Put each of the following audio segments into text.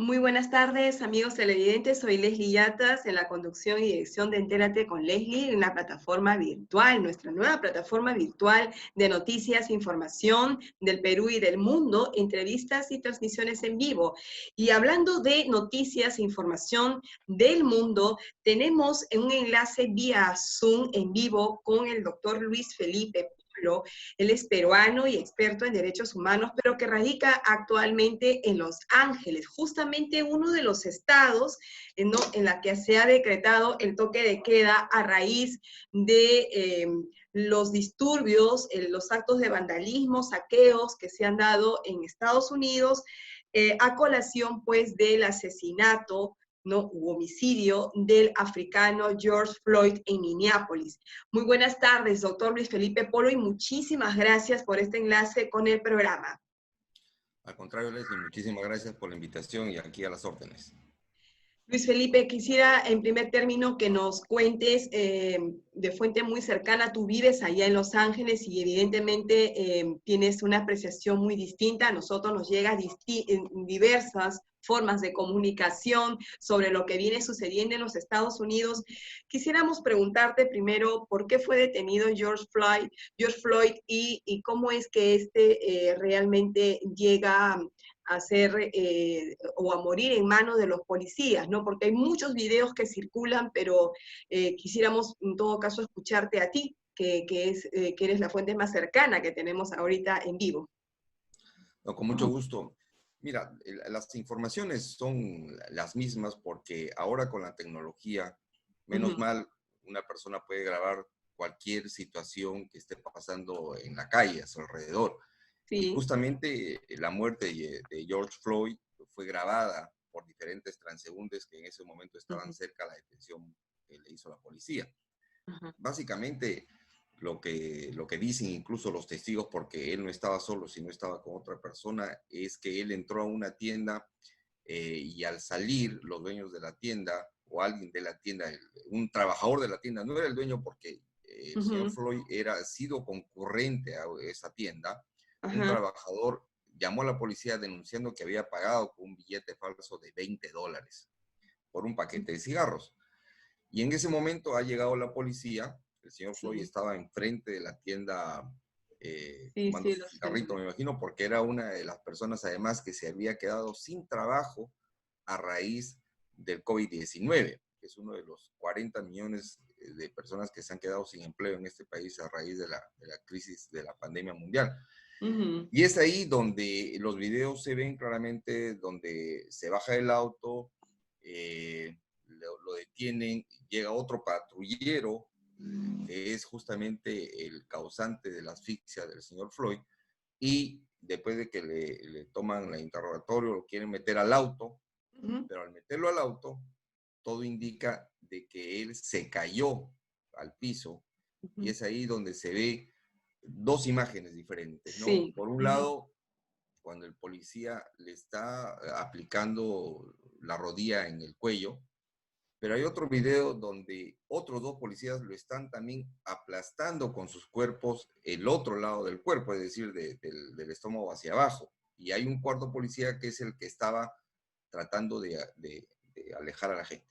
Muy buenas tardes, amigos televidentes. Soy Leslie Yatas en la conducción y dirección de Entérate con Leslie en la plataforma virtual, nuestra nueva plataforma virtual de noticias, información del Perú y del mundo, entrevistas y transmisiones en vivo. Y hablando de noticias e información del mundo, tenemos un enlace vía Zoom en vivo con el doctor Luis Felipe Polo. Él es peruano y experto en derechos humanos, pero que radica actualmente en Los Ángeles, justamente uno de los estados en la que se ha decretado el toque de queda a raíz de los disturbios, los actos de vandalismo, saqueos que se han dado en Estados Unidos, a colación pues del asesinato, ¿no?, u homicidio del africano George Floyd en Minneapolis. Muy buenas tardes, doctor Luis Felipe Polo, y muchísimas gracias por este enlace con el programa. Al contrario, Leslie, muchísimas gracias por la invitación y aquí a las órdenes. Luis Felipe, quisiera en primer término que nos cuentes de fuente muy cercana. Tú vives allá en Los Ángeles y evidentemente tienes una apreciación muy distinta. A nosotros nos llega diversas formas de comunicación sobre lo que viene sucediendo en los Estados Unidos. Quisiéramos preguntarte primero por qué fue detenido George Floyd y cómo es que realmente llega a ser o a morir en manos de los policías, ¿no? Porque hay muchos videos que circulan, pero quisiéramos en todo caso escucharte a ti, que eres la fuente más cercana que tenemos ahorita en vivo. No, con mucho gusto. Mira, las informaciones son las mismas porque ahora con la tecnología, menos mal, una persona puede grabar cualquier situación que esté pasando en la calle, a su alrededor. Y Sí. justamente la muerte de George Floyd fue grabada por diferentes transeúntes que en ese momento estaban cerca de la detención que le hizo la policía. Básicamente, lo que dicen incluso los testigos, porque él no estaba solo, sino estaba con otra persona, es que él entró a una tienda y al salir, los dueños de la tienda o alguien de la tienda, un trabajador de la tienda, no era el dueño porque el señor Floyd era sido concurrente a esa tienda, un trabajador llamó a la policía denunciando que había pagado con un billete falso de $20 por un paquete de cigarros. Y en ese momento ha llegado la policía, el señor Floyd estaba enfrente de la tienda fumando su cigarrito, me imagino, porque era una de las personas además que se había quedado sin trabajo a raíz del COVID-19, que es uno de los 40 millones de personas que se han quedado sin empleo en este país a raíz de la crisis de la pandemia mundial. Y es ahí donde los videos se ven claramente, donde se baja el auto, lo detienen, llega otro patrullero, que es justamente el causante de la asfixia del señor Floyd, y después de que le toman el interrogatorio, lo quieren meter al auto, pero al meterlo al auto, todo indica de que él se cayó al piso, y es ahí donde se ve dos imágenes diferentes, ¿no? Sí. Por un lado, cuando el policía le está aplicando la rodilla en el cuello, pero hay otro video donde otros dos policías lo están también aplastando con sus cuerpos el otro lado del cuerpo, es decir, del estómago hacia abajo. Y hay un cuarto policía que es el que estaba tratando de alejar a la gente.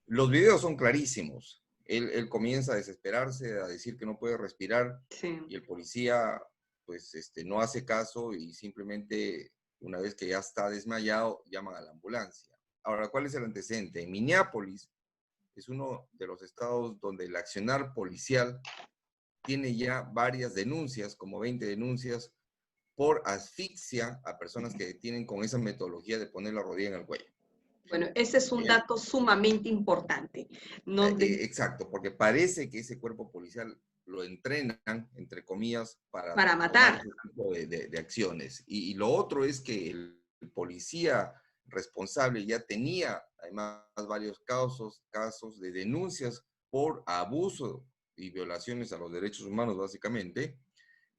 Los videos son clarísimos. Él comienza a desesperarse, a decir que no puede respirar, y el policía pues no hace caso y simplemente una vez que ya está desmayado, llaman a la ambulancia. Ahora, ¿cuál es el antecedente? En Minneapolis es uno de los estados donde el accionar policial tiene ya varias denuncias, como 20 denuncias, por asfixia a personas que tienen con esa metodología de poner la rodilla en el cuello. Bueno, ese es un dato sumamente importante. ¿No? Exacto, porque parece que ese cuerpo policial lo entrenan, entre comillas, para tomar Matar. ese tipo de acciones. Y lo otro es que el policía responsable ya tenía además varios casos de denuncias por abuso y violaciones a los derechos humanos, básicamente,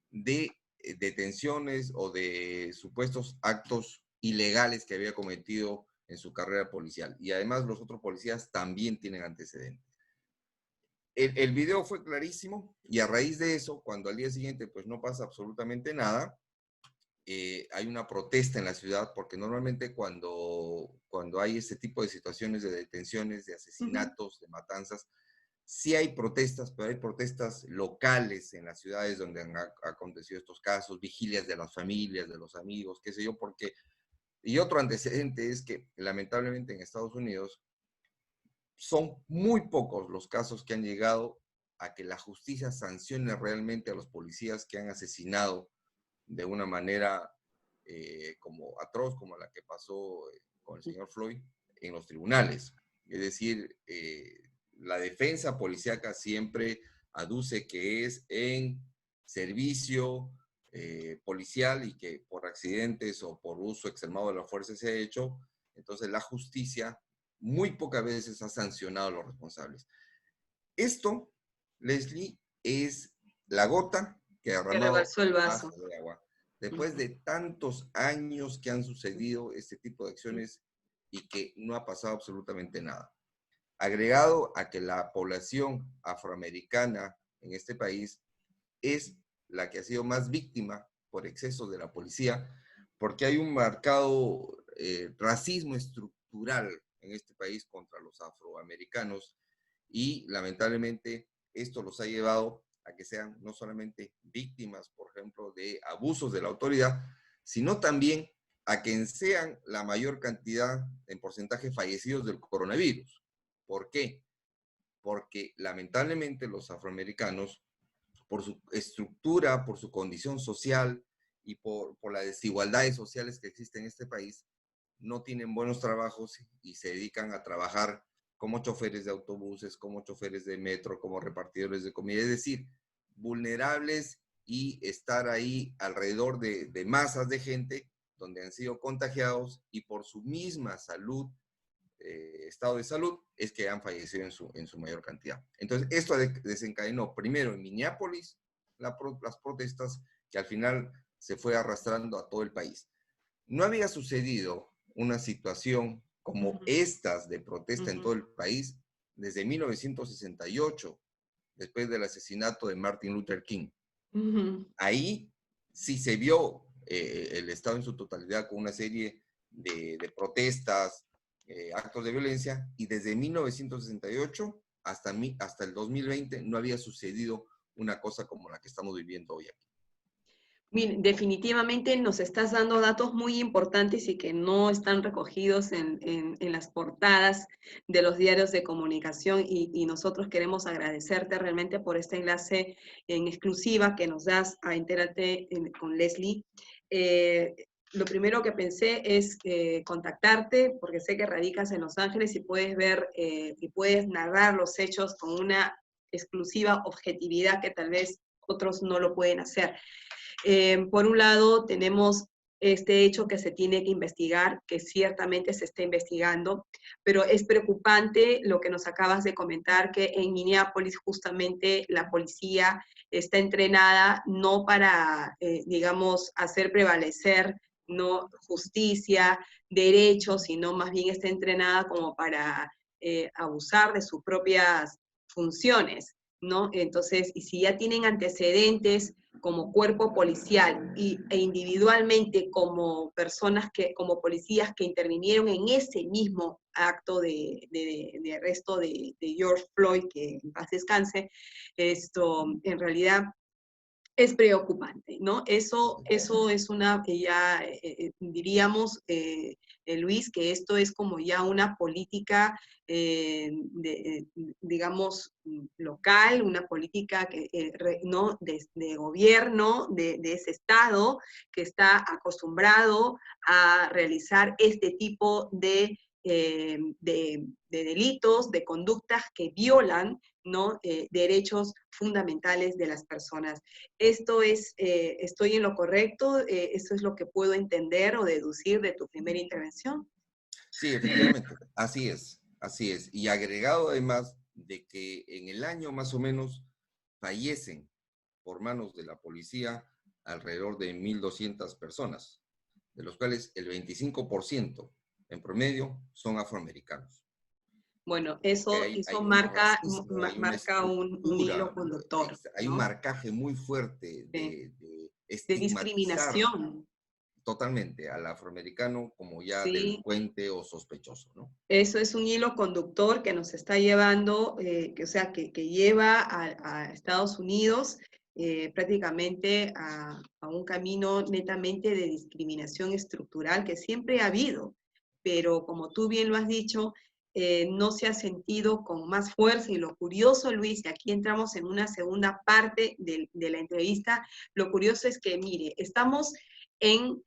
de detenciones o de supuestos actos ilegales que había cometido en su carrera policial. Y además los otros policías también tienen antecedentes. El video fue clarísimo y a raíz de eso, cuando al día siguiente pues no pasa absolutamente nada, hay una protesta en la ciudad, porque normalmente cuando hay este tipo de situaciones de detenciones, de asesinatos, de matanzas, sí hay protestas, pero hay protestas locales en las ciudades donde han acontecido estos casos, vigilias de las familias, de los amigos, qué sé yo, porque... Y otro antecedente es que lamentablemente en Estados Unidos son muy pocos los casos que han llegado a que la justicia sancione realmente a los policías que han asesinado de una manera como atroz, como la que pasó con el señor Floyd, en los tribunales. Es decir, la defensa policíaca siempre aduce que es en servicio policial y que por accidentes o por uso extremado de la fuerza se ha hecho. Entonces la justicia muy pocas veces ha sancionado a los responsables. Esto, Leslie, es la gota que ha Que derramado rebalsó el el vaso. vaso de agua. Después de tantos años que han sucedido este tipo de acciones y que no ha pasado absolutamente nada. Agregado a que la población afroamericana en este país es la que ha sido más víctima por excesos de la policía, porque hay un marcado racismo estructural en este país contra los afroamericanos y lamentablemente esto los ha llevado a que sean no solamente víctimas, por ejemplo, de abusos de la autoridad, sino también a que sean la mayor cantidad en porcentaje fallecidos del coronavirus. ¿Por qué? Porque lamentablemente los afroamericanos, por su estructura, por su condición social y por las desigualdades sociales que existen en este país, no tienen buenos trabajos y se dedican a trabajar como choferes de autobuses, como choferes de metro, como repartidores de comida, es decir, vulnerables y estar ahí alrededor de masas de gente donde han sido contagiados y por su misma salud, estado de salud, es que han fallecido en su mayor cantidad. Entonces, esto desencadenó primero en Minneapolis las protestas que al final se fue arrastrando a todo el país. No había sucedido una situación como estas de protesta en todo el país desde 1968, después del asesinato de Martin Luther King. Ahí sí se vio el Estado en su totalidad con una serie de protestas, actos de violencia, y desde 1968 hasta el 2020 no había sucedido una cosa como la que estamos viviendo hoy aquí. Definitivamente nos estás dando datos muy importantes y que no están recogidos en las portadas de los diarios de comunicación y nosotros queremos agradecerte realmente por este enlace en exclusiva que nos das a Entérate con Leslie. Lo primero que pensé es contactarte porque sé que radicas en Los Ángeles y puedes ver y puedes narrar los hechos con una exclusiva objetividad que tal vez otros no lo pueden hacer. Por un lado, tenemos este hecho que se tiene que investigar, que ciertamente se está investigando, pero es preocupante lo que nos acabas de comentar, que en Minneapolis justamente la policía está entrenada no para, digamos, hacer prevalecer no justicia, derechos, sino más bien está entrenada como para abusar de sus propias funciones, ¿no? Entonces, y si ya tienen antecedentes como cuerpo policial e individualmente como personas como policías que intervinieron en ese mismo acto de arresto de George Floyd, que en paz descanse, esto en realidad es preocupante, ¿no? Eso es una, ya diríamos, Luis, que esto es como ya una política, digamos, local, una política que, ¿no? de gobierno de ese estado que está acostumbrado a realizar este tipo de delitos, de conductas que violan, ¿no? Derechos fundamentales de las personas. Esto es, ¿estoy en lo correcto? ¿Eso es lo que puedo entender o deducir de tu primera intervención? Sí, efectivamente, así es, así es. Y agregado además de que en el año más o menos fallecen por manos de la policía alrededor de 1.200 personas, de los cuales el 25% en promedio son afroamericanos. Bueno, eso Hay un marca, racismo, hay una marca un hilo estructura, conductor, hay un ¿no? marcaje muy fuerte De, de de estigmatizar discriminación. totalmente al afroamericano como ya Sí, delincuente o sospechoso, ¿no? eso es un hilo conductor que nos está llevando, que lleva a Estados Unidos prácticamente a un camino netamente de discriminación estructural que siempre ha habido, pero como tú bien lo has dicho, no se ha sentido con más fuerza. Y lo curioso, Luis, y aquí entramos en una segunda parte de la entrevista, lo curioso es que, mire, estamos en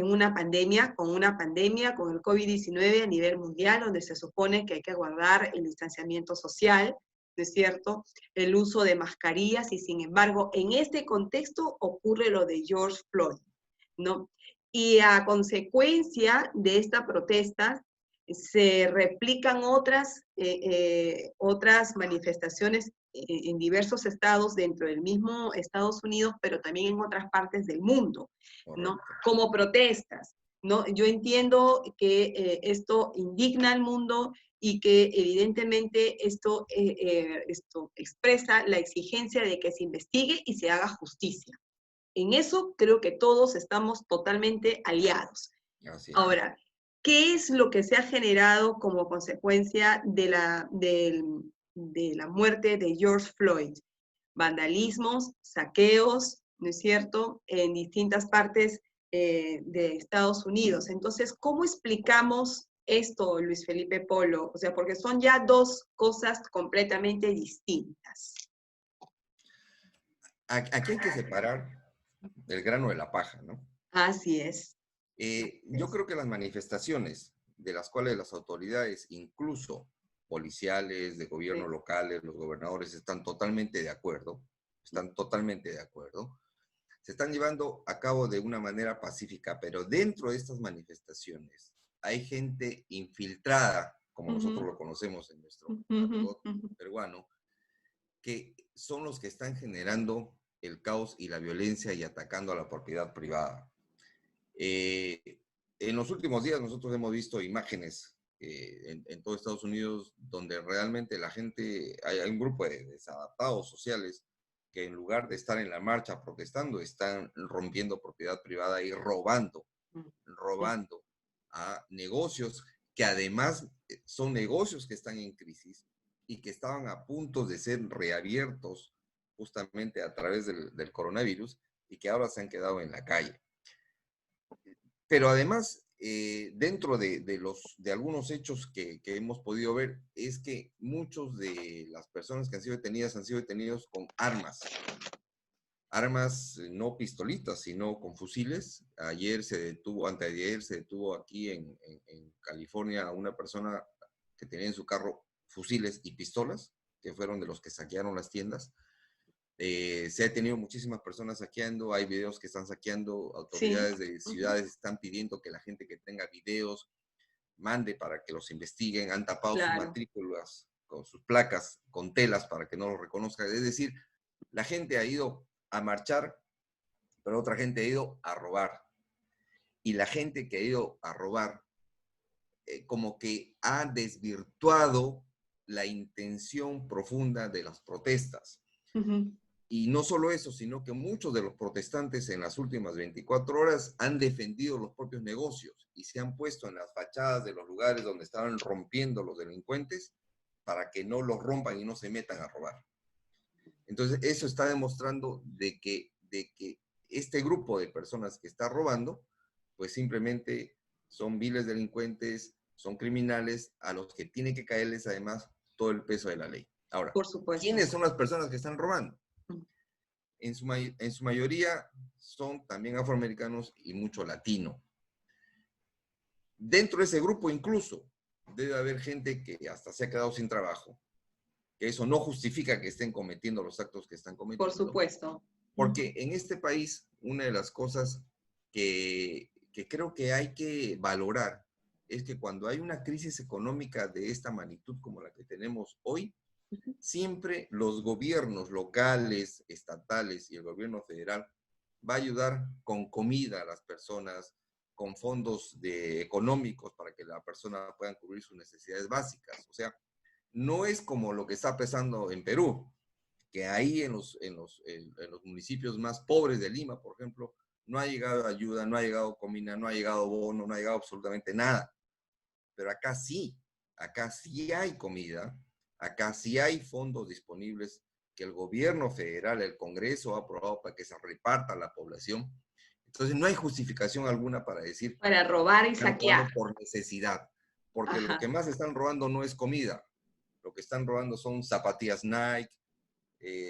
una pandemia, con el COVID-19 a nivel mundial, donde se supone que hay que guardar el distanciamiento social, ¿no es cierto? El uso de mascarillas, y sin embargo, en este contexto ocurre lo de George Floyd, ¿no? Y a consecuencia de esta protesta, se replican otras manifestaciones en diversos estados dentro del mismo Estados Unidos, pero también en otras partes del mundo, ¿no? Correcto. Como protestas, ¿no? Yo entiendo que esto indigna al mundo y que evidentemente esto expresa la exigencia de que se investigue y se haga justicia. En eso creo que todos estamos totalmente aliados. Así es. Ahora, ¿qué es lo que se ha generado como consecuencia de la muerte de George Floyd? Vandalismos, saqueos, ¿no es cierto?, en distintas partes de Estados Unidos. Entonces, ¿cómo explicamos esto, Luis Felipe Polo? O sea, porque son ya dos cosas completamente distintas. Aquí hay que separar el grano de la paja, ¿no? Así es. Yo creo que las manifestaciones de las cuales las autoridades, incluso policiales, de gobierno Sí. locales, los gobernadores están totalmente de acuerdo, se están llevando a cabo de una manera pacífica, pero dentro de estas manifestaciones hay gente infiltrada, como nosotros Ujú, lo conocemos en nuestro ujú, argot ujú. peruano, que son los que están generando el caos y la violencia y atacando a la propiedad privada. Eh, en los últimos días nosotros hemos visto imágenes en todo Estados Unidos donde realmente la gente, hay un grupo de desadaptados sociales que en lugar de estar en la marcha protestando, están rompiendo propiedad privada y Sí. robando a negocios que además son negocios que están en crisis y que estaban a punto de ser reabiertos justamente a través del coronavirus y que ahora se han quedado en la calle. Pero además, dentro de algunos hechos que hemos podido ver, es que muchos de las personas que han sido detenidos con armas no pistolitas, sino con fusiles. Anteayer se detuvo aquí en California a una persona que tenía en su carro fusiles y pistolas, que fueron de los que saquearon las tiendas. Se ha tenido muchísimas personas saqueando, hay videos que están saqueando, Sí. autoridades de Ujú. ciudades están pidiendo que la gente que tenga videos mande para que los investiguen, han tapado sus Claro. matrículas con sus placas, con telas para que no los reconozcan. Es decir, la gente ha ido a marchar, pero otra gente ha ido a robar. Y la gente que ha ido a robar, como que ha desvirtuado la intención profunda de las protestas. Ujú. Y no solo eso, sino que muchos de los protestantes en las últimas 24 horas han defendido los propios negocios y se han puesto en las fachadas de los lugares donde estaban rompiendo los delincuentes para que no los rompan y no se metan a robar. Entonces, eso está demostrando de que este grupo de personas que está robando, pues simplemente son viles delincuentes, son criminales a los que tiene que caerles además todo el peso de la ley. Ahora, Por supuesto. ¿quiénes son las personas que están robando? En su mayoría son también afroamericanos y mucho latino. Dentro de ese grupo incluso debe haber gente que hasta se ha quedado sin trabajo, que eso no justifica que estén cometiendo los actos que están Por cometiendo, supuesto. porque en este país una de las cosas que creo que hay que valorar es que cuando hay una crisis económica de esta magnitud como la que tenemos hoy, siempre los gobiernos locales, estatales y el gobierno federal va a ayudar con comida a las personas, con fondos económicos para que la persona pueda cubrir sus necesidades básicas. O sea, no es como lo que está pasando en Perú, que ahí en los municipios más pobres de Lima, por ejemplo, no ha llegado ayuda, no ha llegado comida, no ha llegado bono, no ha llegado absolutamente nada. Pero acá sí hay comida, acá sí hay fondos disponibles que el gobierno federal, el Congreso ha aprobado para que se reparta a la población. Entonces no hay justificación alguna para decir Para robar que y están saquear. robando por necesidad, porque lo Ajá. que más están robando no es comida, lo que están robando son zapatillas Nike,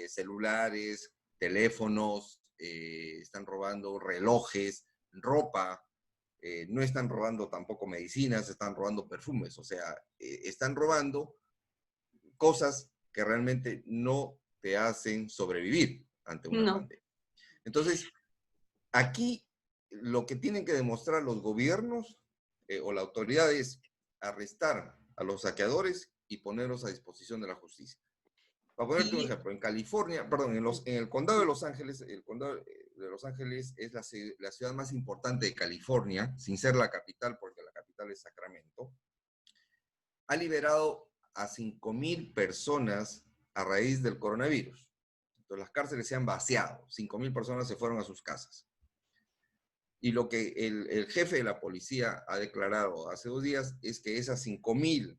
celulares, teléfonos, están robando relojes, ropa, no están robando tampoco medicinas, están robando perfumes, o sea, están robando cosas que realmente no te hacen sobrevivir ante una No. pandemia. Entonces, aquí lo que tienen que demostrar los gobiernos o la autoridad es arrestar a los saqueadores y ponerlos a disposición de la justicia. Para ponerte un Y ejemplo, en California, perdón, en el condado de Los Ángeles, el condado de Los Ángeles es la ciudad más importante de California, sin ser la capital, porque la capital es Sacramento, ha liberado a 5,000 personas a raíz del coronavirus. Entonces las cárceles se han vaciado, 5,000 personas se fueron a sus casas. Y lo que el jefe de la policía ha declarado hace 2 días es que esas 5,000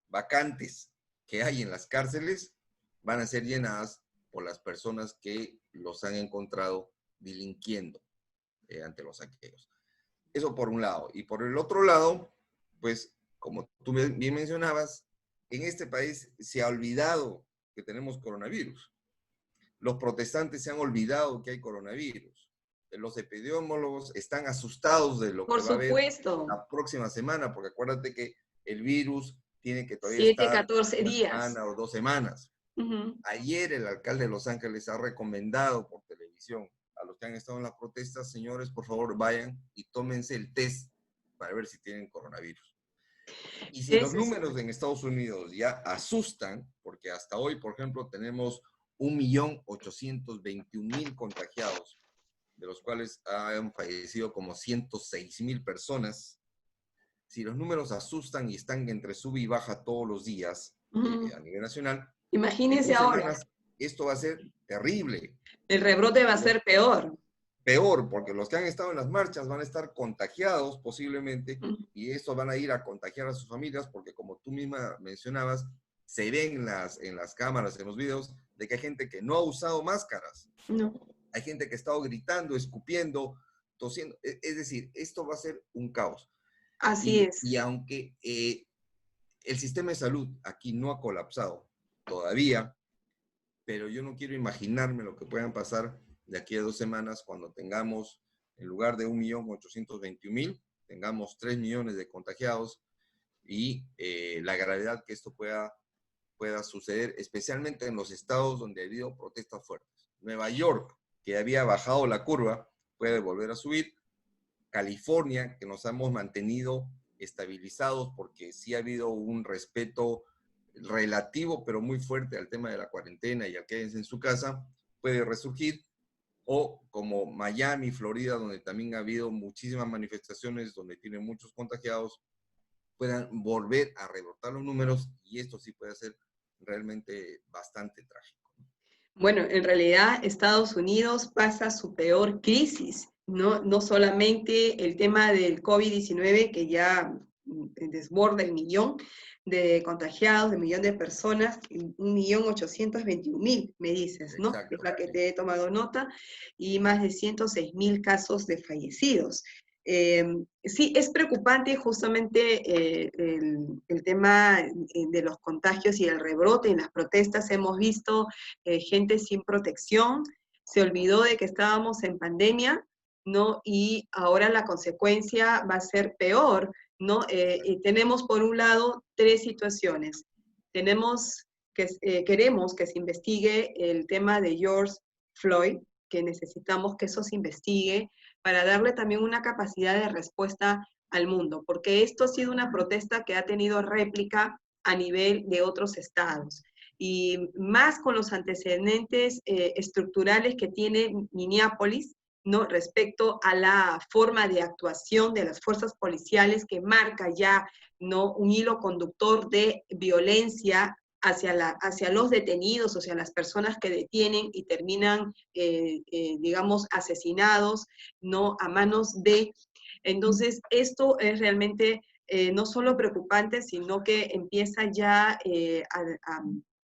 vacantes que hay en las cárceles van a ser llenadas por las personas que los han encontrado delinquiendo ante los saqueos. Eso por un lado. Y por el otro lado, pues, como tú bien mencionabas, en este país se ha olvidado que tenemos coronavirus. Los protestantes se han olvidado que hay coronavirus. Los epidemiólogos están asustados de lo por que va a haber supuesto, la próxima semana, porque acuérdate que el virus tiene que todavía 7, estar 14 una días. semana o 2 semanas. Ujú. Ayer el alcalde de Los Ángeles ha recomendado por televisión a los que han estado en las protestas, señores, por favor vayan y tómense el test para ver si tienen coronavirus. Y si los Ese es números en Estados Unidos ya asustan, porque hasta hoy, por ejemplo, tenemos 1.821.000 contagiados, de los cuales han fallecido como 106,000 personas. Si los números asustan y están entre sube y baja todos los días ujú. a nivel nacional, en Imagínense 2 semanas ahora, esto va a ser terrible. el rebrote va a ser peor. Peor, porque los que han estado en las marchas van a estar contagiados posiblemente Ujú. y estos van a ir a contagiar a sus familias porque como tú misma mencionabas, se ven en las cámaras, en los videos, de que hay gente que no ha usado máscaras. No, Hay gente que ha estado gritando, escupiendo, tosiendo. Es decir, esto va a ser un caos. así es. Y aunque el sistema de salud aquí no ha colapsado todavía, pero yo no quiero imaginarme lo que puedan pasar de aquí a 2 semanas cuando tengamos, en lugar de 1.821.000, tengamos 3 millones de contagiados y la gravedad que esto pueda suceder, especialmente en los estados donde ha habido protestas fuertes. Nueva York, que había bajado la curva, puede volver a subir. California, que nos hemos mantenido estabilizados porque sí ha habido un respeto relativo, pero muy fuerte al tema de la cuarentena y al quédense en su casa, puede resurgir. O como Miami, Florida, donde también ha habido muchísimas manifestaciones, donde tienen muchos contagiados, puedan volver a rebrotar los números y esto sí puede ser realmente bastante trágico. Bueno, en realidad Estados Unidos pasa su peor crisis, ¿no? No solamente el tema del COVID-19, que ya desborda el millón de contagiados, de millón de personas, 1.821.000, me dices, ¿no? Es Exacto, la que sí. te he tomado nota, y más de 106.000 casos de fallecidos. Sí, es preocupante justamente el tema de los contagios y el rebrote. En las protestas hemos visto gente sin protección, se olvidó de que estábamos en pandemia, ¿no? Y ahora la consecuencia va a ser peor, ¿no? Y tenemos por un lado 3 situaciones. Queremos que se investigue el tema de George Floyd, que necesitamos que eso se investigue para darle también una capacidad de respuesta al mundo, porque esto ha sido una protesta que ha tenido réplica a nivel de otros estados y más con los antecedentes estructurales que tiene Minneapolis, ¿no? Respecto a la forma de actuación de las fuerzas policiales que marca ya, ¿no? Un hilo conductor de violencia hacia los detenidos, o sea, las personas que detienen y terminan, digamos, asesinados, ¿no? A manos de... Entonces, esto es realmente no solo preocupante, sino que empieza ya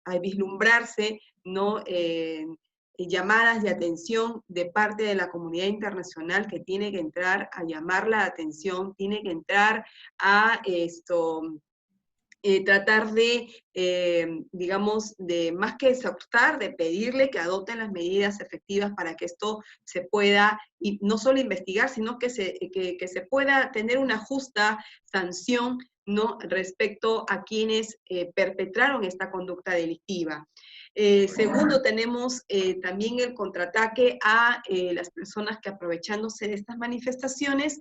a vislumbrarse, ¿no? Llamadas de atención de parte de la comunidad internacional que tiene que entrar a llamar la atención, tiene que entrar a tratar de, digamos, de más que exhortar, de pedirle que adopten las medidas efectivas para que esto se pueda, y no solo investigar, sino que se pueda tener una justa sanción, ¿no? Respecto a quienes perpetraron esta conducta delictiva. Segundo, tenemos también el contraataque a las personas que, aprovechándose de estas manifestaciones,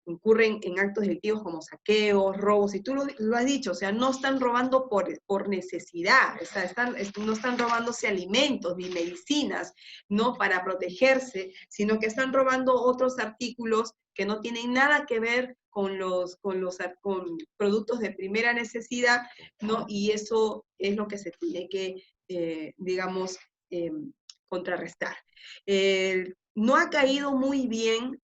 incurren en actos delictivos como saqueos, robos, y tú lo has dicho, o sea, no están robando por necesidad, o sea, no están robándose alimentos ni medicinas, no para protegerse, sino que están robando otros artículos que no tienen nada que ver con productos de primera necesidad, ¿no? Y eso es lo que se tiene que, digamos, contrarrestar. No ha caído muy bien,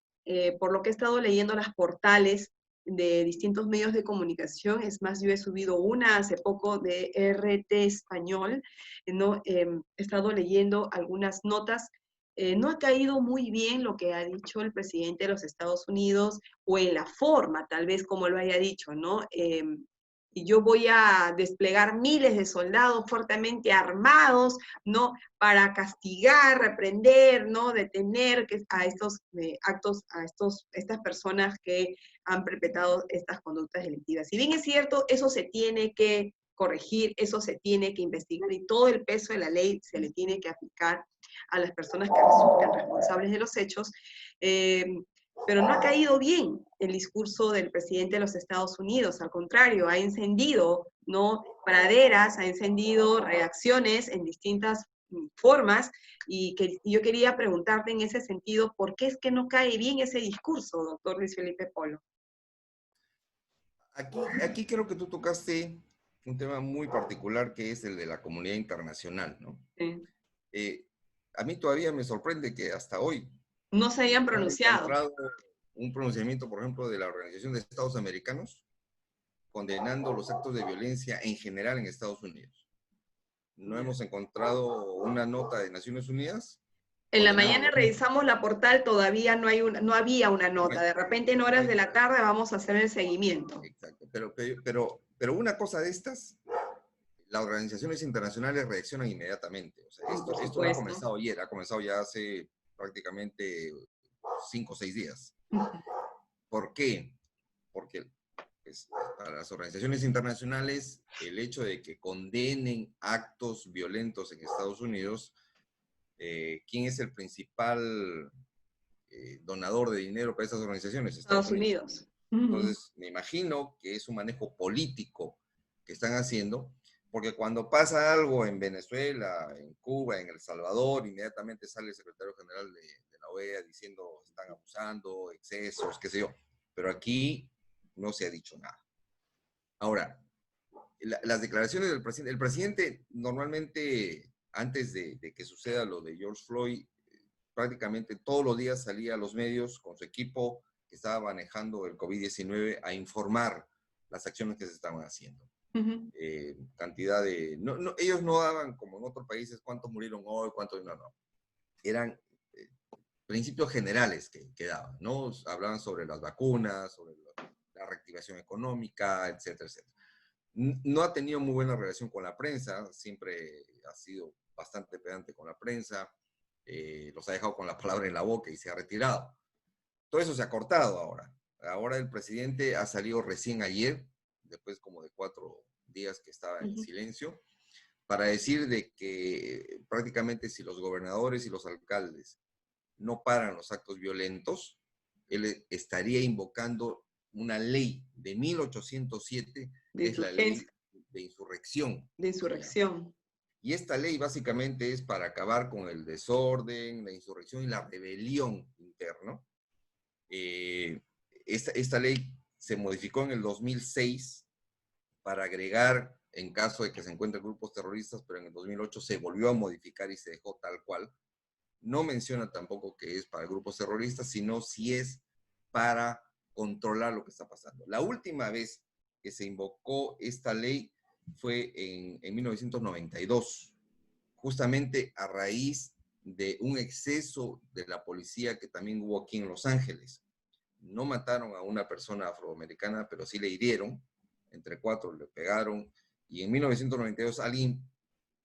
por lo que he estado leyendo las portales de distintos medios de comunicación. Es más, yo he subido una hace poco de RT Español, ¿no? He estado leyendo algunas notas. No ha caído muy bien lo que ha dicho el presidente de los Estados Unidos, o en la forma, tal vez, como lo haya dicho, ¿no? Y yo voy a desplegar miles de soldados fuertemente armados, ¿no? Para castigar, reprender, ¿no? Detener a estos actos, estas personas que han perpetrado estas conductas delictivas. Si bien es cierto, eso se tiene que corregir, eso se tiene que investigar, y todo el peso de la ley se le tiene que aplicar a las personas que resultan responsables de los hechos, pero no ha caído bien el discurso del presidente de los Estados Unidos. Al contrario, ha encendido, ¿no? Praderas, ha encendido reacciones en distintas formas, y que yo quería preguntarte en ese sentido, ¿por qué es que no cae bien ese discurso, doctor Luis Felipe Polo? Aquí creo que tú tocaste un tema muy particular, que es el de la comunidad internacional, ¿no? Sí. Eh, a mí todavía me sorprende que hasta hoy No se hayan no he pronunciado. encontrado un pronunciamiento, por ejemplo, de la Organización de Estados Americanos condenando los actos de violencia en general en Estados Unidos. No hemos encontrado una nota de Naciones Unidas En la condenando mañana lo mismo. revisamos la portal, todavía no había una No nota. hay, De repente en no horas hay de la nada. tarde vamos a hacer el seguimiento. Exacto. Pero una cosa de estas, las organizaciones internacionales reaccionan inmediatamente. O sea, Por esto no ha supuesto. comenzado ayer, ha comenzado ya hace prácticamente 5 o 6 días. ¿Por qué? Porque pues, para las organizaciones internacionales, el hecho de que condenen actos violentos en Estados Unidos, ¿quién es el principal donador de dinero para esas organizaciones? Estados Estados Unidos. Unidos. Entonces, me imagino que es un manejo político que están haciendo, porque cuando pasa algo en Venezuela, en Cuba, en El Salvador, inmediatamente sale el secretario general de la OEA diciendo están abusando, excesos, qué sé yo. Pero aquí no se ha dicho nada. Ahora, las declaraciones del presidente, el presidente normalmente, antes de que suceda lo de George Floyd, prácticamente todos los días salía a los medios con su equipo que estaba manejando el COVID-19 a informar las acciones que se estaban haciendo. Cantidad de... ellos no daban, como en otros países, cuántos murieron hoy, cuántos no. Eran principios generales que daban, ¿no? Hablaban sobre las vacunas, sobre la reactivación económica, etcétera, etcétera. No ha tenido muy buena relación con la prensa, siempre ha sido bastante pedante con la prensa, los ha dejado con la palabra en la boca y se ha retirado. Todo eso se ha cortado ahora. Ahora el presidente ha salido recién ayer, después como de 4 días que estaba en silencio, para decir de que prácticamente si los gobernadores y los alcaldes no paran los actos violentos, él estaría invocando una ley de 1807, De que es la ley insurgencia, de insurrección. de insurrección. Y esta ley básicamente es para acabar con el desorden, la insurrección y la rebelión interna. Esta ley se modificó en el 2006 para agregar en caso de que se encuentren grupos terroristas, pero en el 2008 se volvió a modificar y se dejó tal cual. No menciona tampoco que es para grupos terroristas, sino si es para controlar lo que está pasando. La última vez que se invocó esta ley fue en 1992, justamente a raíz de un exceso de la policía que también hubo aquí en Los Ángeles. No mataron a una persona afroamericana, pero sí le hirieron, entre 4 le pegaron, y en 1992 alguien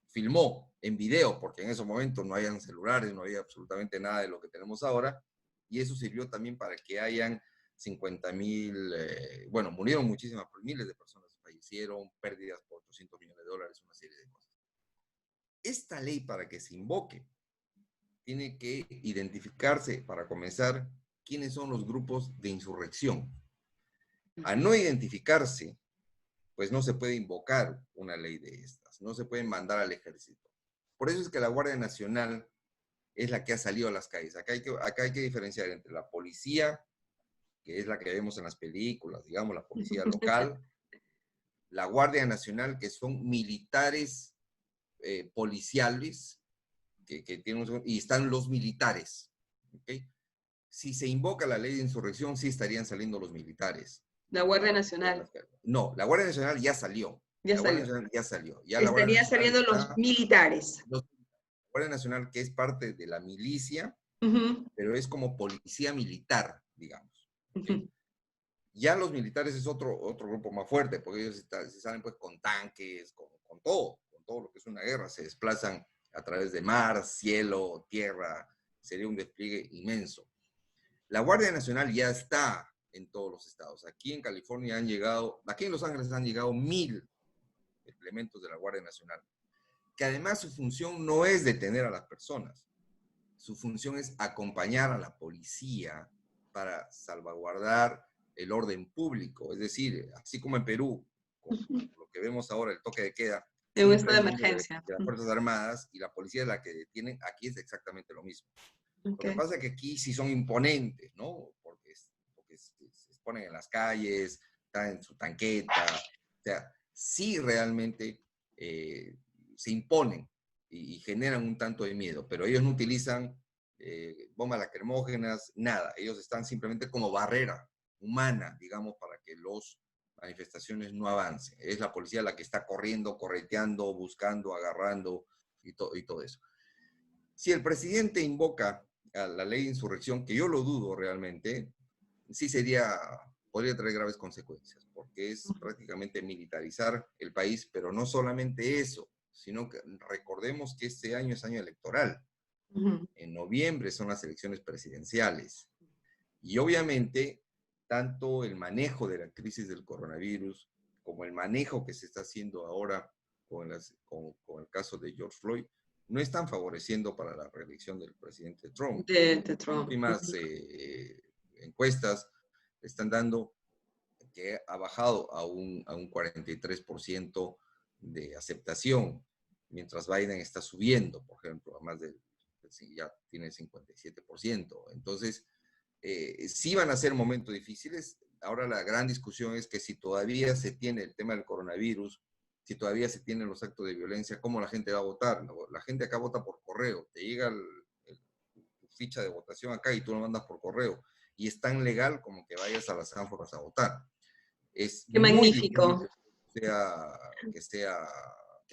filmó en video, porque en esos momentos no habían celulares, no había absolutamente nada de lo que tenemos ahora, y eso sirvió también para que hayan 50,000, bueno, murieron muchísimas, miles de personas fallecieron, pérdidas por $800 millones, una serie de cosas. Esta ley, para que se invoque, tiene que identificarse, para comenzar, quiénes son los grupos de insurrección. Al no identificarse, pues no se puede invocar una ley de estas, no se puede mandar al ejército. Por eso es que la Guardia Nacional es la que ha salido a las calles. Acá hay que diferenciar entre la policía, que es la que vemos en las películas, digamos, la policía local, la Guardia Nacional, que son militares policiales, que tienen, y están los militares. ¿Okay? Si se invoca la ley de insurrección, sí estarían saliendo los militares. La Guardia Nacional. No, la Guardia Nacional ya salió. Ya la salió. Guardia Nacional ya salió. Ya Estarían saliendo los militares. La Guardia Nacional, que es parte de la milicia, pero es como policía militar, digamos. ¿Okay? Ya los militares es otro grupo más fuerte, porque ellos se salen pues con tanques, con todo lo que es una guerra. Se desplazan a través de mar, cielo, tierra. Sería un despliegue inmenso. La Guardia Nacional ya está en todos los estados. Aquí en California han llegado, aquí en Los Ángeles han llegado 1,000 elementos de la Guardia Nacional, que además su función no es detener a las personas, su función es acompañar a la policía para salvaguardar el orden público, es decir, así como en Perú, con lo que vemos ahora, el toque de queda, en un estado de emergencia. De las Fuerzas Armadas y la policía es la que detienen, aquí es exactamente lo mismo. Okay. Lo que pasa es que aquí sí son imponentes, ¿no? Porque se ponen en las calles, están en su tanqueta, o sea, sí realmente se imponen y generan un tanto de miedo, pero ellos no utilizan bombas lacrimógenas, nada, ellos están simplemente como barrera humana, digamos, para que las manifestaciones no avancen. Es la policía la que está corriendo, correteando, buscando, agarrando y todo eso. Si el presidente invoca a la ley de insurrección, que yo lo dudo realmente, sí podría traer graves consecuencias, porque es prácticamente militarizar el país, pero no solamente eso, sino que recordemos que este año es año electoral. En noviembre son las elecciones presidenciales. Y obviamente, tanto el manejo de la crisis del coronavirus, como el manejo que se está haciendo ahora con el caso de George Floyd, no están favoreciendo para la reelección del presidente Trump. De Trump. Las últimas encuestas están dando que ha bajado a un 43% de aceptación, mientras Biden está subiendo, por ejemplo, a más de, ya tiene 57%. Entonces, sí van a ser momentos difíciles. Ahora la gran discusión es que si todavía se tiene el tema del coronavirus, si todavía se tienen los actos de violencia, ¿cómo la gente va a votar? La gente acá vota por correo, te llega tu ficha de votación acá y tú lo mandas por correo. Y es tan legal como que vayas a las ánforas a votar. Es ¡Qué magnífico! Que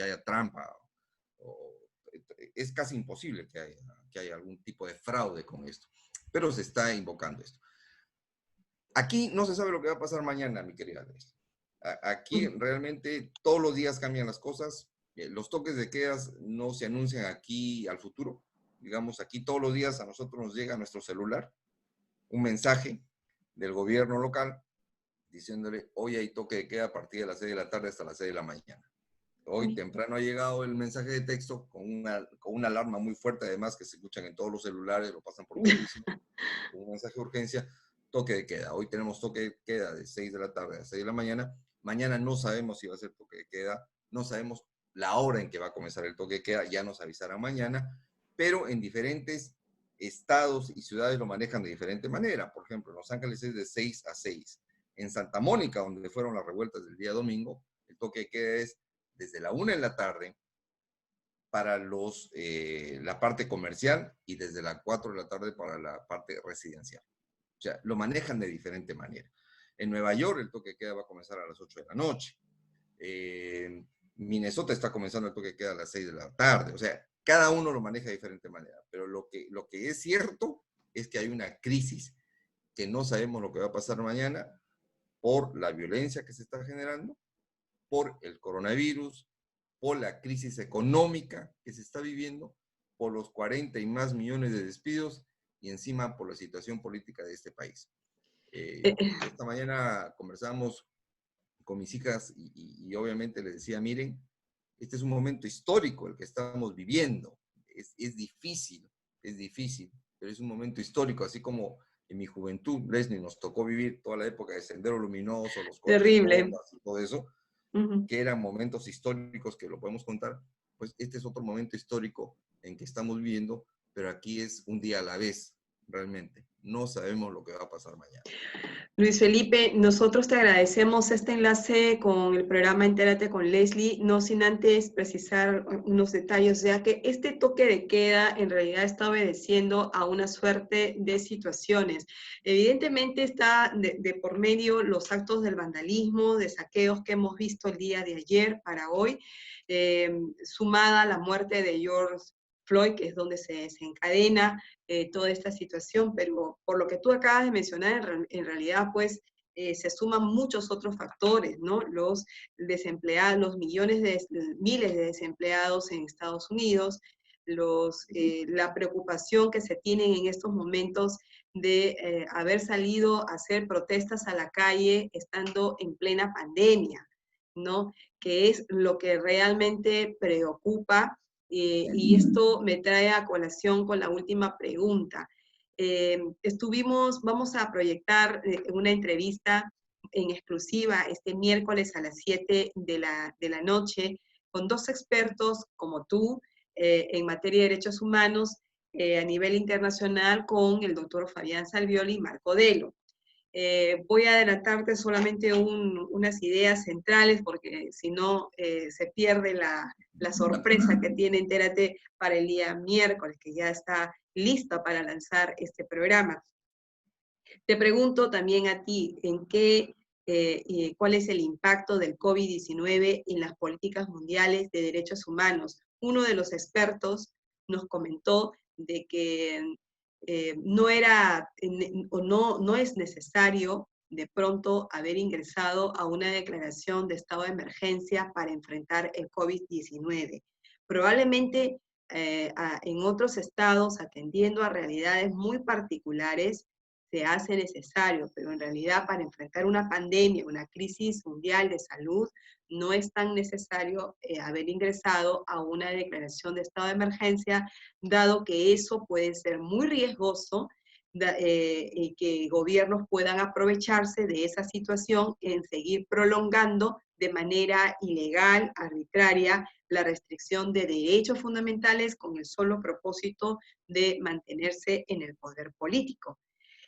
haya trampa. Es casi imposible que haya algún tipo de fraude con esto. Pero se está invocando esto. Aquí no se sabe lo que va a pasar mañana, mi querida Leslie. Aquí realmente todos los días cambian las cosas. Los toques de quedas no se anuncian aquí al futuro. Digamos, aquí todos los días a nosotros nos llega a nuestro celular un mensaje del gobierno local diciéndole, hoy hay toque de queda a partir de las 6 de la tarde hasta las 6 de la mañana. Hoy temprano ha llegado el mensaje de texto con una alarma muy fuerte, además que se escuchan en todos los celulares, lo pasan por muchísimo, un mensaje de urgencia, toque de queda. Hoy tenemos toque de queda de 6 de la tarde a 6 de la mañana. Mañana no sabemos si va a ser toque de queda, no sabemos la hora en que va a comenzar el toque de queda, ya nos avisarán mañana, pero en diferentes estados y ciudades lo manejan de diferente manera. Por ejemplo, en Los Ángeles es de 6 a 6. En Santa Mónica, donde fueron las revueltas del día domingo, el toque de queda es desde la 1 de la tarde para la parte comercial y desde las 4 de la tarde para la parte residencial. O sea, lo manejan de diferente manera. En Nueva York el toque de queda va a comenzar a las 8 de la noche. Minnesota está comenzando el toque de queda a las 6 de la tarde. O sea, cada uno lo maneja de diferente manera. Pero lo que es cierto es que hay una crisis que no sabemos lo que va a pasar mañana por la violencia que se está generando, por el coronavirus, por la crisis económica que se está viviendo, por los 40 y más millones de despidos y encima por la situación política de este país. Esta mañana conversábamos con mis hijas y obviamente les decía, miren, este es un momento histórico el que estamos viviendo. Es difícil, pero es un momento histórico, así como en mi juventud, Leslie, nos tocó vivir toda la época de Sendero Luminoso, los coches Terrible. bombas y todo eso, que eran momentos históricos que lo podemos contar, pues este es otro momento histórico en que estamos viviendo, pero aquí es un día a la vez, realmente. No sabemos lo que va a pasar mañana. Luis Felipe, nosotros te agradecemos este enlace con el programa Entérate con Leslie, no sin antes precisar unos detalles, ya que este toque de queda en realidad está obedeciendo a una suerte de situaciones. Evidentemente está de por medio los actos del vandalismo, de saqueos que hemos visto el día de ayer para hoy, sumada a la muerte de George Floyd, que es donde se desencadena toda esta situación, pero por lo que tú acabas de mencionar, en realidad, pues, se suman muchos otros factores, ¿no? Los desempleados, los miles de desempleados en Estados Unidos, la preocupación que se tienen en estos momentos de haber salido a hacer protestas a la calle estando en plena pandemia, ¿no? Que es lo que realmente preocupa. Y esto me trae a colación con la última pregunta. Vamos a proyectar una entrevista en exclusiva este miércoles a las 7 de la noche con dos expertos como tú en materia de derechos humanos a nivel internacional, con el doctor Fabián Salvioli y Marco Delo. Voy a adelantarte solamente unas ideas centrales, porque si no se pierde la sorpresa que tiene Entérate para el día miércoles, que ya está lista para lanzar este programa. Te pregunto también a ti, ¿cuál es el impacto del COVID-19 en las políticas mundiales de derechos humanos? Uno de los expertos nos comentó de que no es necesario de pronto haber ingresado a una declaración de estado de emergencia para enfrentar el COVID-19. Probablemente en otros estados, atendiendo a realidades muy particulares, se hace necesario, pero en realidad para enfrentar una pandemia, una crisis mundial de salud, no es tan necesario haber ingresado a una declaración de estado de emergencia, dado que eso puede ser muy riesgoso y que gobiernos puedan aprovecharse de esa situación en seguir prolongando de manera ilegal, arbitraria, la restricción de derechos fundamentales con el solo propósito de mantenerse en el poder político.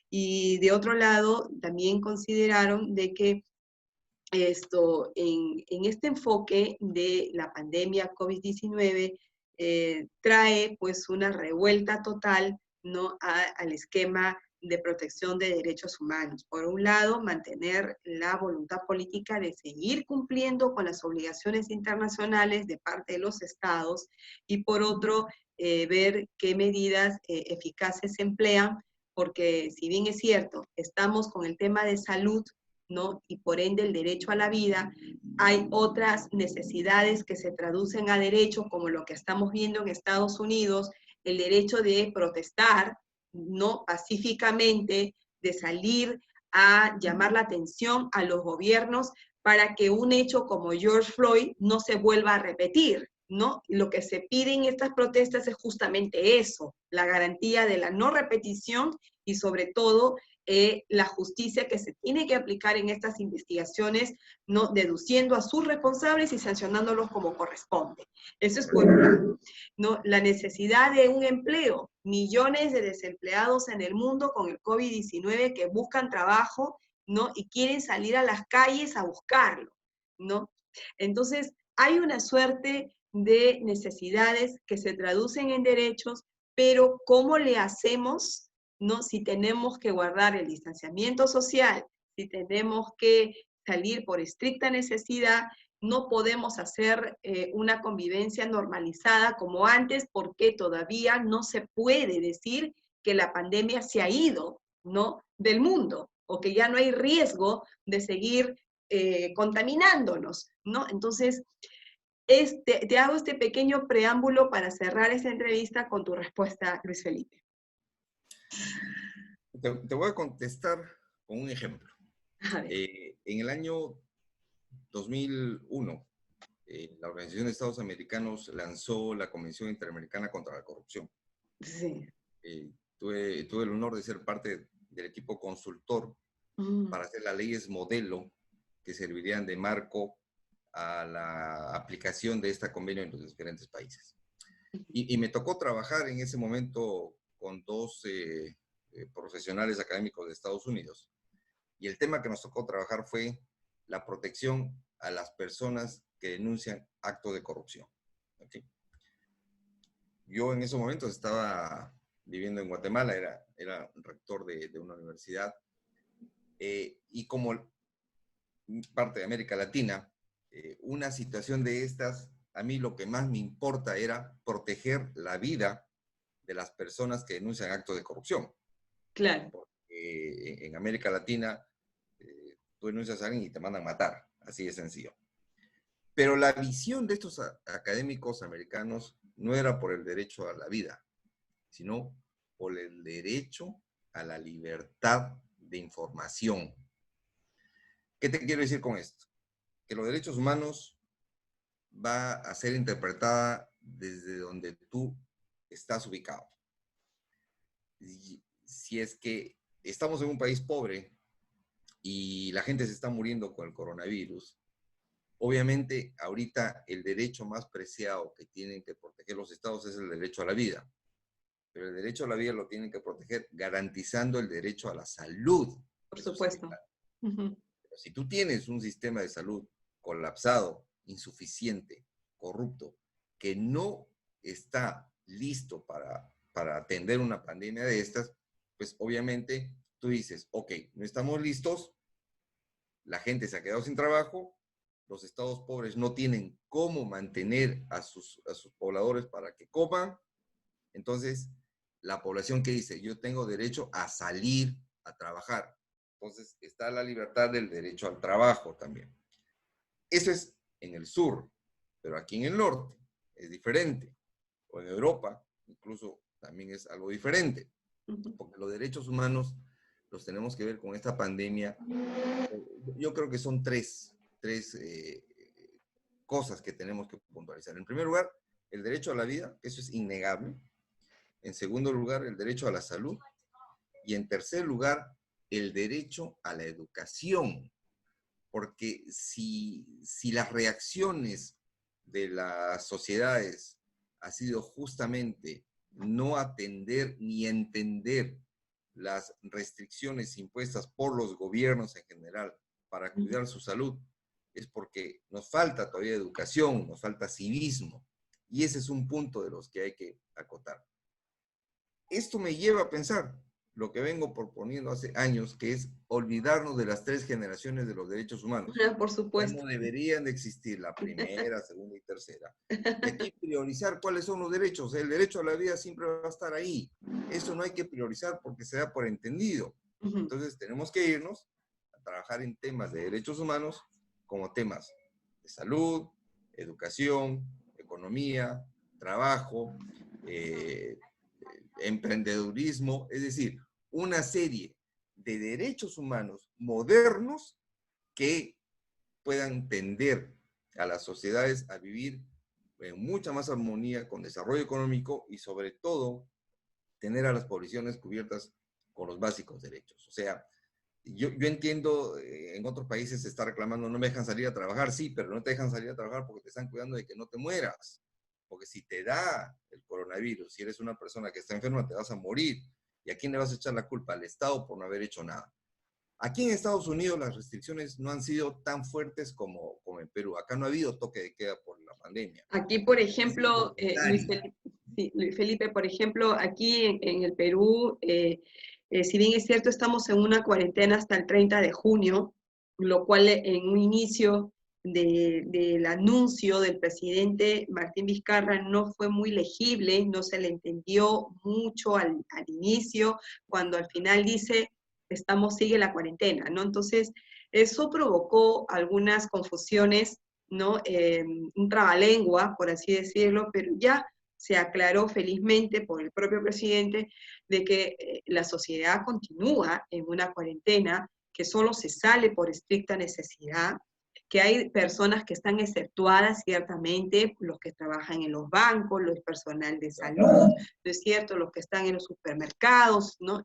Y de otro lado, también consideraron de que en este enfoque de la pandemia COVID-19 trae pues una revuelta total, ¿no?, al esquema de protección de derechos humanos. Por un lado, mantener la voluntad política de seguir cumpliendo con las obligaciones internacionales de parte de los estados, y por otro, ver qué medidas eficaces se emplean, porque si bien es cierto, estamos con el tema de salud, ¿no?, y por ende el derecho a la vida, hay otras necesidades que se traducen a derecho, como lo que estamos viendo en Estados Unidos, el derecho de protestar, ¿no?, pacíficamente, de salir a llamar la atención a los gobiernos para que un hecho como George Floyd no se vuelva a repetir, ¿no? Lo que se pide en estas protestas es justamente eso, la garantía de la no repetición y sobre todo la justicia que se tiene que aplicar en estas investigaciones, ¿no?, deduciendo a sus responsables y sancionándolos como corresponde. Eso es por un lado, ¿no? La necesidad de un empleo, millones de desempleados en el mundo con el COVID-19 que buscan trabajo, ¿no?, y quieren salir a las calles a buscarlo, ¿no? Entonces, hay una suerte de necesidades que se traducen en derechos, pero ¿cómo le hacemos, no? Si tenemos que guardar el distanciamiento social, si tenemos que salir por estricta necesidad, no podemos hacer una convivencia normalizada como antes, porque todavía no se puede decir que la pandemia se ha ido, ¿no?, del mundo, o que ya no hay riesgo de seguir contaminándonos, ¿no? Entonces, te hago este pequeño preámbulo para cerrar esta entrevista con tu respuesta, Luis Felipe. Te voy a contestar con un ejemplo. En el año 2001, la Organización de Estados Americanos lanzó la Convención Interamericana contra la Corrupción. Sí. Tuve el honor de ser parte del equipo consultor para hacer las leyes modelo que servirían de marco a la aplicación de esta convenio en los diferentes países. Y me tocó trabajar en ese momento con dos profesionales académicos de Estados Unidos. Y el tema que nos tocó trabajar fue la protección a las personas que denuncian actos de corrupción. ¿Okay? Yo en esos momentos estaba viviendo en Guatemala, era rector de una universidad, y como parte de América Latina, una situación de estas, a mí lo que más me importa era proteger la vida de las personas que denuncian actos de corrupción. Claro. Porque en América Latina, tú denuncias a alguien y te mandan matar, así de sencillo. Pero la visión de estos académicos americanos no era por el derecho a la vida, sino por el derecho a la libertad de información. ¿Qué te quiero decir con esto? Que los derechos humanos va a ser interpretada desde donde tú estás ubicado. Y si es que estamos en un país pobre y la gente se está muriendo con el coronavirus, obviamente ahorita el derecho más preciado que tienen que proteger los estados es el derecho a la vida. Pero el derecho a la vida lo tienen que proteger garantizando el derecho a la salud. Por supuesto. Pero si tú tienes un sistema de salud colapsado, insuficiente, corrupto, que no está listo para atender una pandemia de estas, pues obviamente tú dices, ok, no estamos listos, la gente se ha quedado sin trabajo, los estados pobres no tienen cómo mantener a sus pobladores para que coman, entonces la población que dice, yo tengo derecho a salir a trabajar, entonces está la libertad del derecho al trabajo también. Eso es en el sur, pero aquí en el norte es diferente, o en Europa incluso también es algo diferente, porque los derechos humanos los tenemos que ver con esta pandemia. Yo creo que son tres cosas que tenemos que puntualizar. En primer lugar, el derecho a la vida, eso es innegable. En segundo lugar, el derecho a la salud. Y en tercer lugar, el derecho a la educación. Porque si las reacciones de las sociedades ha sido justamente no atender ni entender las restricciones impuestas por los gobiernos en general para cuidar su salud, es porque nos falta todavía educación, nos falta civismo. Y ese es un punto de los que hay que acotar. Esto me lleva a pensar lo que vengo proponiendo hace años, que es olvidarnos de las tres generaciones de los derechos humanos. Por supuesto. No deberían de existir la primera, segunda y tercera. Y aquí priorizar cuáles son los derechos. El derecho a la vida siempre va a estar ahí. Eso no hay que priorizar porque se da por entendido. Entonces tenemos que irnos a trabajar en temas de derechos humanos como temas de salud, educación, economía, trabajo, emprendedurismo, es decir, una serie de derechos humanos modernos que puedan tender a las sociedades a vivir en mucha más armonía, con desarrollo económico y sobre todo tener a las poblaciones cubiertas con los básicos derechos. O sea, yo entiendo, en otros países se está reclamando, no me dejan salir a trabajar, sí, pero no te dejan salir a trabajar porque te están cuidando de que no te mueras. Porque si te da el coronavirus, si eres una persona que está enferma, te vas a morir. ¿Y a quién le vas a echar la culpa? Al Estado por no haber hecho nada. Aquí en Estados Unidos las restricciones no han sido tan fuertes como en Perú. Acá no ha habido toque de queda por la pandemia. Aquí, por Ha sido ejemplo, voluntario. Luis Felipe, por ejemplo, aquí en el Perú, si bien es cierto, estamos en una cuarentena hasta el 30 de junio, lo cual en un inicio del anuncio del presidente Martín Vizcarra no fue muy legible, no se le entendió mucho al inicio, cuando al final dice, sigue la cuarentena, ¿no? Entonces, eso provocó algunas confusiones, ¿no? Un trabalengua, por así decirlo, pero ya se aclaró felizmente por el propio presidente de que la sociedad continúa en una cuarentena, que solo se sale por estricta necesidad, que hay personas que están exceptuadas ciertamente, los que trabajan en los bancos, los personal de salud, ¿no es cierto? Los que están en los supermercados, ¿no?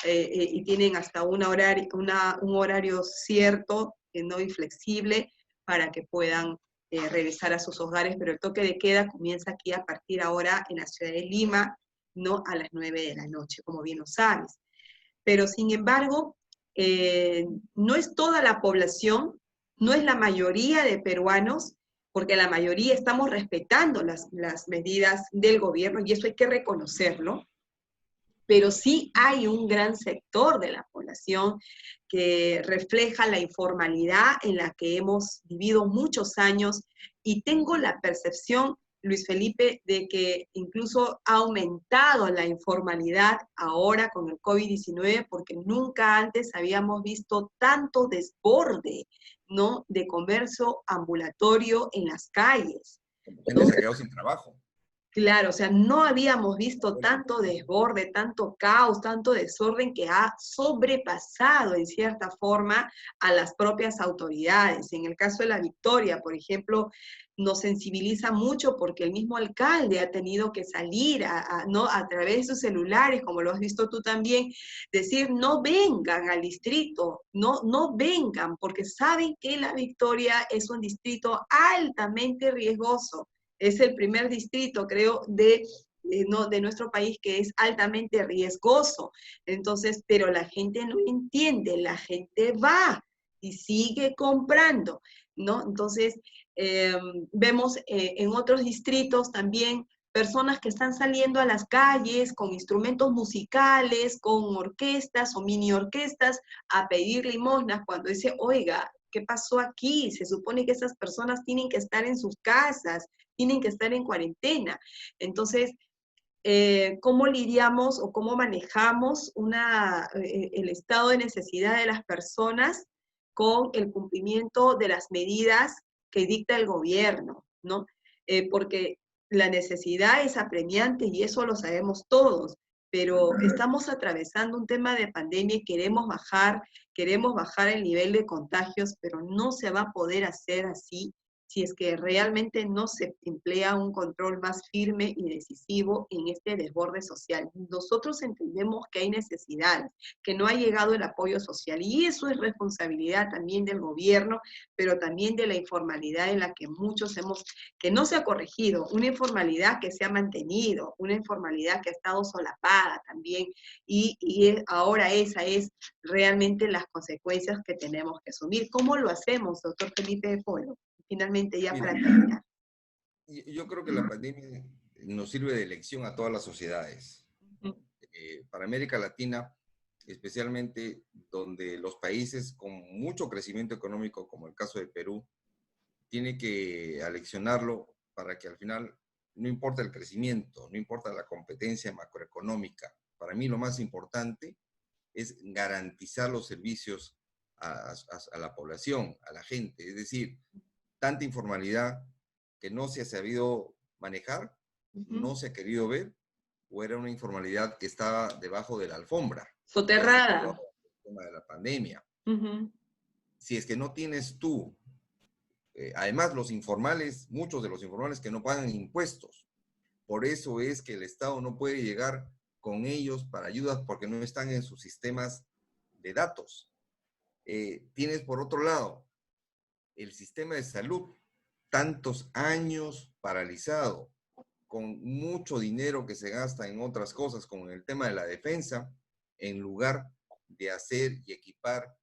Y tienen hasta un horario cierto, no inflexible, para que puedan regresar a sus hogares, pero el toque de queda comienza aquí a partir ahora en la ciudad de Lima, no a las 9 de la noche, como bien lo sabes. Pero sin embargo, no es toda la población, no es la mayoría de peruanos, porque la mayoría estamos respetando las medidas del gobierno y eso hay que reconocerlo, pero sí hay un gran sector de la población que refleja la informalidad en la que hemos vivido muchos años y tengo la percepción, Luis Felipe, de que incluso ha aumentado la informalidad ahora con el COVID-19 porque nunca antes habíamos visto tanto desborde, ¿no?, de comercio ambulatorio en las calles. Gente se ha quedado sin trabajo. Claro, o sea, no habíamos visto tanto desborde, tanto caos, tanto desorden que ha sobrepasado en cierta forma a las propias autoridades. En el caso de La Victoria, por ejemplo, nos sensibiliza mucho porque el mismo alcalde ha tenido que salir ¿no?, a través de sus celulares, como lo has visto tú también, decir no vengan al distrito, no vengan, porque saben que La Victoria es un distrito altamente riesgoso. Es el primer distrito, creo, de nuestro país que es altamente riesgoso. Entonces, pero la gente no entiende, la gente va y sigue comprando, ¿no? Entonces, vemos en otros distritos también personas que están saliendo a las calles con instrumentos musicales, con orquestas o mini orquestas a pedir limosnas cuando dice, oiga, ¿qué pasó aquí? Se supone que esas personas tienen que estar en sus casas, tienen que estar en cuarentena. Entonces, ¿cómo lidiamos o cómo manejamos el estado de necesidad de las personas con el cumplimiento de las medidas que dicta el gobierno, ¿no? Porque la necesidad es apremiante y eso lo sabemos todos, pero estamos atravesando un tema de pandemia y queremos bajar el nivel de contagios, pero no se va a poder hacer así si es que realmente no se emplea un control más firme y decisivo en este desborde social. Nosotros entendemos que hay necesidades, que no ha llegado el apoyo social, y eso es responsabilidad también del gobierno, pero también de la informalidad en la que que no se ha corregido, una informalidad que se ha mantenido, una informalidad que ha estado solapada también, y ahora esa es realmente las consecuencias que tenemos que asumir. ¿Cómo lo hacemos, doctor Felipe de Polo? Finalmente, ya Mira, para terminar. yo creo que la pandemia nos sirve de lección a todas las sociedades. Para América Latina, especialmente donde los países con mucho crecimiento económico, como el caso de Perú, tiene que aleccionarlo para que al final no importa el crecimiento, no importa la competencia macroeconómica. Para mí lo más importante es garantizar los servicios a la población, a la gente. Es decir, tanta informalidad que no se ha sabido manejar, no se ha querido ver, o era una informalidad que estaba debajo de la alfombra, que se quedó Soterrada. con el tema de la pandemia. Ujú. Si es que no tienes tú, además los informales, muchos de los informales que no pagan impuestos, por eso es que el Estado no puede llegar con ellos para ayudas porque no están en sus sistemas de datos. Tienes por otro lado el sistema de salud, tantos años paralizado, con mucho dinero que se gasta en otras cosas, como en el tema de la defensa, en lugar de hacer y equipar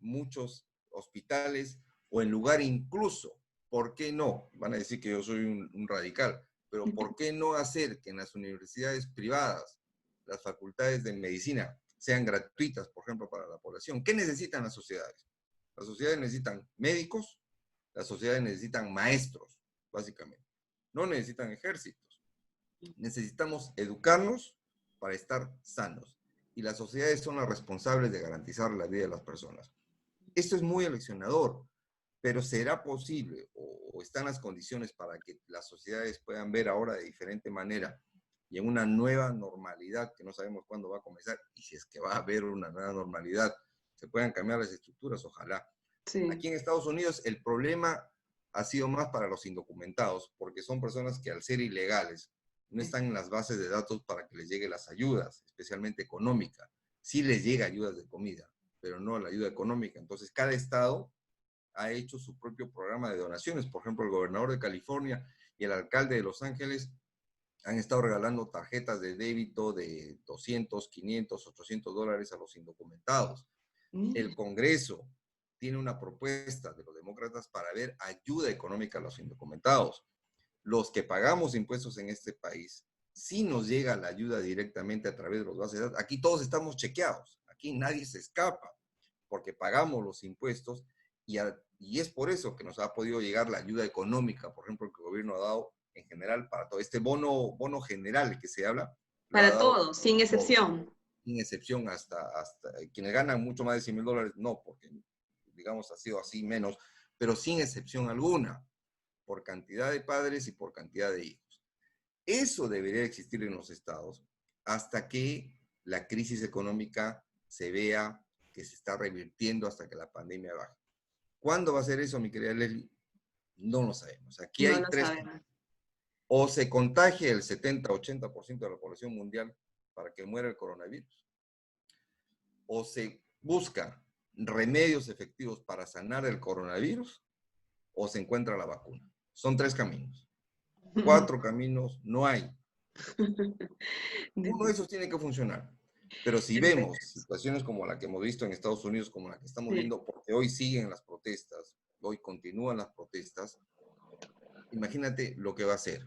muchos hospitales o en lugar incluso, ¿por qué no? Van a decir que yo soy un radical, pero ¿por qué no hacer que en las universidades privadas las facultades de medicina sean gratuitas, por ejemplo, para la población? ¿Qué necesitan las sociedades? Las sociedades necesitan médicos, las sociedades necesitan maestros, básicamente. No necesitan ejércitos. Necesitamos educarnos para estar sanos. Y las sociedades son las responsables de garantizar la vida de las personas. Esto es muy aleccionador, pero ¿será posible o están las condiciones para que las sociedades puedan ver ahora de diferente manera y en una nueva normalidad que no sabemos cuándo va a comenzar? Y si es que va a haber una nueva normalidad, se puedan cambiar las estructuras, ojalá. Sí. Aquí en Estados Unidos el problema ha sido más para los indocumentados, porque son personas que al ser ilegales no están en las bases de datos para que les lleguen las ayudas, especialmente económicas. Sí les llega ayudas de comida, pero no la ayuda económica. Entonces cada estado ha hecho su propio programa de donaciones. Por ejemplo, el gobernador de California y el alcalde de Los Ángeles han estado regalando tarjetas de débito de 200, 500, 800 dólares a los indocumentados. El Congreso tiene una propuesta de los demócratas para ver ayuda económica a los indocumentados. Los que pagamos impuestos en este país, sí nos llega la ayuda directamente a través de los bases de datos. Aquí todos estamos chequeados, aquí nadie se escapa, porque pagamos los impuestos y es por eso que nos ha podido llegar la ayuda económica, por ejemplo, que el gobierno ha dado en general para todo este bono general que se habla. Para todos, sin excepción. Sin excepción, hasta quienes ganan mucho más de $100,000, no, porque digamos ha sido así menos, pero sin excepción alguna, por cantidad de padres y por cantidad de hijos. Eso debería existir en los estados hasta que la crisis económica se vea que se está revirtiendo, hasta que la pandemia baje. ¿Cuándo va a ser eso, mi querida Leslie? No lo sabemos. Aquí No hay lo tres. sabemos. O se contagia el 70-80% de la población mundial para que muera el coronavirus, o se busca remedios efectivos para sanar el coronavirus, o se encuentra la vacuna. Son tres caminos. 4 caminos no hay. Uno de esos tiene que funcionar. Pero si vemos situaciones como la que hemos visto en Estados Unidos, como la que estamos viendo, porque hoy siguen las protestas, hoy continúan las protestas, imagínate lo que va a ser.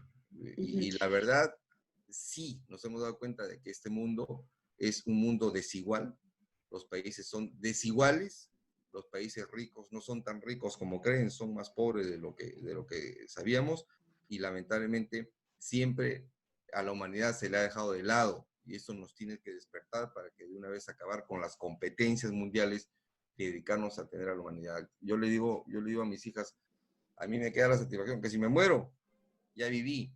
Y la verdad, sí, nos hemos dado cuenta de que este mundo es un mundo desigual. Los países son desiguales. Los países ricos no son tan ricos como creen, son más pobres de lo que sabíamos. Y lamentablemente siempre a la humanidad se le ha dejado de lado. Y eso nos tiene que despertar para que de una vez acabar con las competencias mundiales y dedicarnos a tener a la humanidad. Yo le digo a mis hijas, a mí me queda la satisfacción que si me muero, ya viví,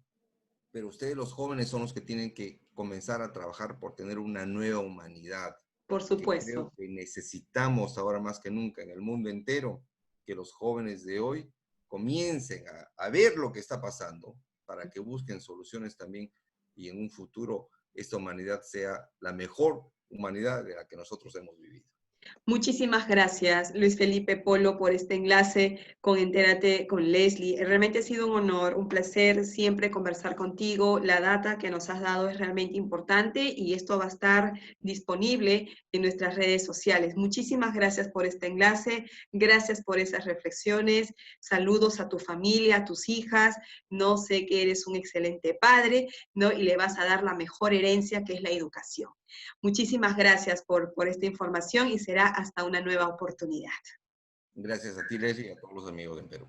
pero ustedes los jóvenes son los que tienen que comenzar a trabajar por tener una nueva humanidad. Por Que creo supuesto. que necesitamos ahora más que nunca en el mundo entero, que los jóvenes de hoy comiencen a ver lo que está pasando para que busquen soluciones también y en un futuro esta humanidad sea la mejor humanidad de la que nosotros hemos vivido. Muchísimas gracias, Luis Felipe Polo, por este enlace con Entérate con Leslie. Realmente ha sido un honor, un placer siempre conversar contigo. La data que nos has dado es realmente importante y esto va a estar disponible en nuestras redes sociales. Muchísimas gracias por este enlace, gracias por esas reflexiones. Saludos a tu familia, a tus hijas. No sé que eres un excelente padre, ¿no? Y le vas a dar la mejor herencia, que es la educación. Muchísimas gracias por esta información y será hasta una nueva oportunidad. Gracias a ti, Leslie, y a todos los amigos en Perú.